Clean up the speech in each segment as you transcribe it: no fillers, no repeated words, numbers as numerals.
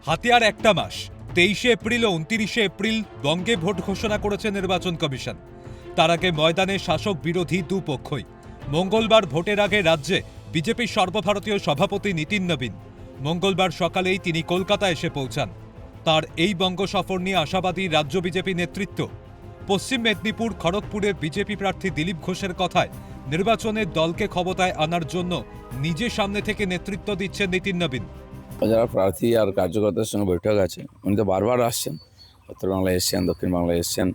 হাতে আর একটা মাস, 23শে এপ্রিল ও 29শে এপ্রিল বঙ্গে ভোট ঘোষণা করেছে নির্বাচন কমিশন। তার আগে ময়দানে শাসক বিরোধী দুপক্ষই। মঙ্গলবার ভোটের আগে রাজ্যে বিজেপির সর্বভারতীয় সভাপতি নীতিন নবীন মঙ্গলবার সকালেই তিনি কলকাতা এসে পৌঁছান। তার এই বঙ্গ সফর নিয়ে আশাবাদী রাজ্য বিজেপি নেতৃত্ব। পশ্চিম মেদিনীপুর খড়গপুরের বিজেপি প্রার্থী দিলীপ ঘোষের কথায় নির্বাচনের দলকে ক্ষমতায় আনার জন্য নিজে সামনে থেকে নেতৃত্ব দিচ্ছেন নীতিন নবীন। যারা প্রার্থী আর কার্যকর্তার সঙ্গে বৈঠক আছে, উনি তো বারবার আসছেন, উত্তরবাংলায় এসছেন, দক্ষিণ বাংলায় এসছেন।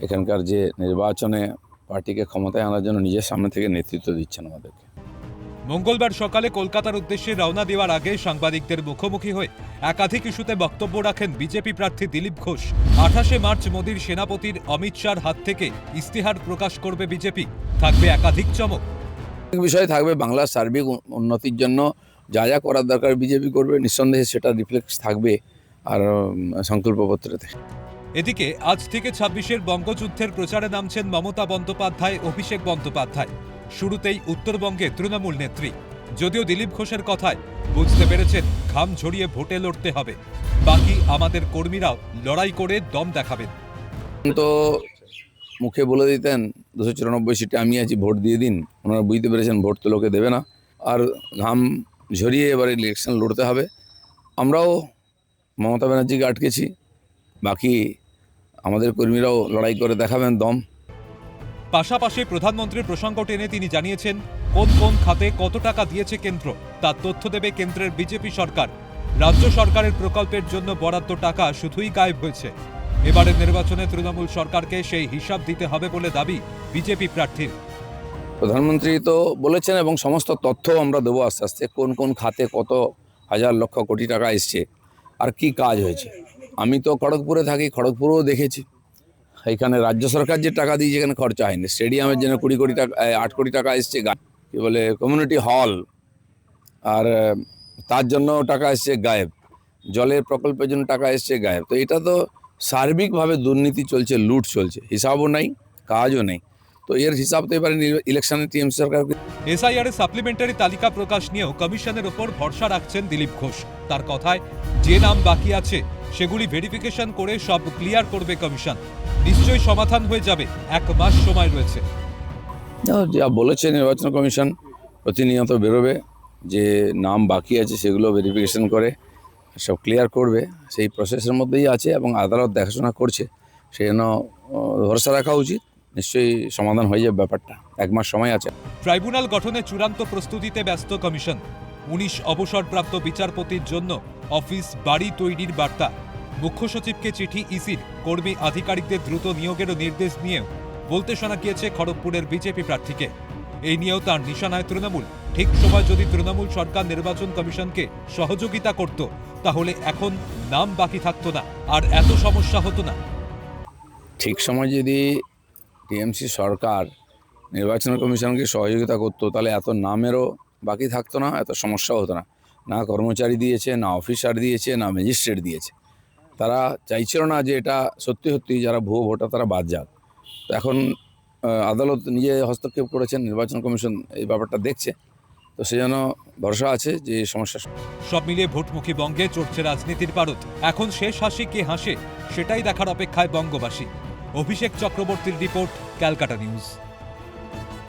এখানকার যে নির্বাচনে পার্টিকে ক্ষমতায় আনার জন্য নিজের সামনে থেকে নেতৃত্ব দিচ্ছেন আমাদেরকে। মঙ্গলবার সকালে কলকাতার উদ্দেশ্যে রওনা দেওয়ার আগে সাংবাদিকদের মুখোমুখি হয়ে একাধিক ইস্যুতে বক্তব্য রাখেন বিজেপি প্রার্থী দিলীপ ঘোষ। 28শে মার্চ মোদীর সেনাপতির অমিত শাহর হাত থেকে ইস্তেহার প্রকাশ করবে বিজেপি। থাকবে একাধিক চমক। বিষয় থাকবে বাংলার সার্বিক উন্নতির জন্য যা যা করার দরকার বিজেপি করবে, নিঃসন্দেহে সেটা রিফ্লেক্ট থাকবে আর সংকল্পপত্রেতে। এদিকে আজ থেকে 26এর বঙ্গযুদ্ধের প্রচারে নামছেন মমতা বন্দ্যোপাধ্যায়, অভিষেক বন্দ্যোপাধ্যায়। শুরুতেই উত্তরবঙ্গে তৃণমূল নেত্রী। যদিও দিলীপ ঘোষের কথায় বুঝতে পেরেছেন ঘাম ঝরিয়ে ভোটে লড়তে হবে, বাকি আমাদের কর্মীরাও লড়াই করে দম দেখাবেন। তো মুখে বলে দিতেন 294 সিটে আমি আছি, ভোট দিয়ে দিন। ওনারা বুঝতে পেরেছেন ভোট তো লোকে দেবে না, আর ঘাম ঝরিয়ে এবার ইলেকশন লড়তে হবে। আমরাও মমতা ব্যানার্জিকে আটকেছি, বাকি আমাদের কর্মীরাও লড়াই করে দেখাবেন দম। পাশাপাশি প্রধানমন্ত্রীর প্রসঙ্গ টেনে তিনি জানিয়েছেন কোন কোন খাতে কত টাকা দিয়েছে কেন্দ্র, তার তথ্য দেবে কেন্দ্রের বিজেপি সরকার। রাজ্য সরকারের প্রকল্পের জন্য বরাদ্দ টাকা শুধুই গায়েব হয়েছে। এবারের নির্বাচনে তৃণমূল সরকারকে সেই হিসাব দিতে হবে বলে দাবি বিজেপি প্রার্থীর। প্রধানমন্ত্রী তো বলেছেন এবং সমস্ত তথ্য আমরা দেবো আস্তে আস্তে, কোন কোন খাতে কত হাজার লক্ষ কোটি টাকা এসছে আর কি কাজ হয়েছে। আমি তো খড়গপুরে থাকি, খড়গপুরেও দেখেছি এখানে রাজ্য সরকার যে টাকা দিয়ে যেখানে খরচা হয়নি, স্টেডিয়ামের জন্য 20 কোটি টাকা 8 কোটি টাকা এসছে, কি বলে কমিউনিটি হল, আর তার জন্য টাকা এসছে গায়েব, জলের প্রকল্পের জন্য টাকা এসছে গায়েব। তো এটা তো সার্বিকভাবে দুর্নীতি চলছে, লুট চলছে, হিসাবও নাই, কাজও নেই। তো এর হিসাব তো এবারে ইলেকশনে টিএমসি সরকার। এসআইআর এর সাপ্লিমেন্টারি তালিকা প্রকাশ নিয়েও কমিশনের ওপর ভরসা রাখছেন দিলীপ ঘোষ। তার কথায় যে নাম বাকি আছে সেগুলি ভেরিফিকেশন করে সব ক্লিয়ার করবে কমিশন। নিশ্চয়ই সমাধান হয়ে যাবে, 1 মাস সময় রয়েছে। যা বলেছে নির্বাচন কমিশন, প্রতিনিয়ত বেরোবে, যে নাম বাকি আছে সেগুলো ভেরিফিকেশন করে সব ক্লিয়ার করবে, সেই প্রসেসের মধ্যেই আছে এবং আদালত দেখাশোনা করছে। সেই জন্য ভরসা রাখা উচিত, নিশ্চয়ই সমাধান হয়ে যাবে ব্যাপারটা, 1 মাস সময় আছে। ট্রাইব্যুনাল গঠনের চূড়ান্ত প্রস্তুতিতে ব্যস্ত কমিশন। 19 অবসরপ্রাপ্ত বিচারপতির জন্য অফিস বাড়ি তৈরির বার্তা। মুখ্য সচিবকে চিঠি ইসির, কর্মী আধিকারিকদের দ্রুত নিয়োগেরও নির্দেশ নিয়েও বলতে শোনা গিয়েছে খড়গপুরের বিজেপি প্রার্থীকে। এই নিয়েও তার নিশানায় তৃণমূল। ঠিক সময় যদি তৃণমূল সরকার নির্বাচন কমিশনকে সহযোগিতা করত, তাহলে এখন নাম বাকি থাকতো না, আর এত সমস্যা হতো না। ঠিক সময় যদি টিএমসি সরকার নির্বাচন কমিশনকে সহযোগিতা করতো, তাহলে এত নামেরও বাকি থাকতো না, এত সমস্যাও হতো না। না কর্মচারী দিয়েছে, না অফিসার দিয়েছে, না ম্যাজিস্ট্রেট দিয়েছে। তারা চাইছিল না যে এটা সত্যি সত্যি যারা ভুয়ো ভোটার তারা বাদ যাক। তো এখন আদালত নিজে হস্তক্ষেপ করেছেন, নির্বাচন কমিশন এই ব্যাপারটা দেখছে। তো সেজন্য ভরসা আছে যে এই সমস্যা। সব মিলিয়ে ভোটমুখী বঙ্গে চড়ছে রাজনীতির পারদ। এখন শেষ হাসি কে হাসে সেটাই দেখার অপেক্ষায় বঙ্গবাসী। অভিষেক চক্রবর্তীর রিপোর্ট, ক্যালকাটা নিউজ।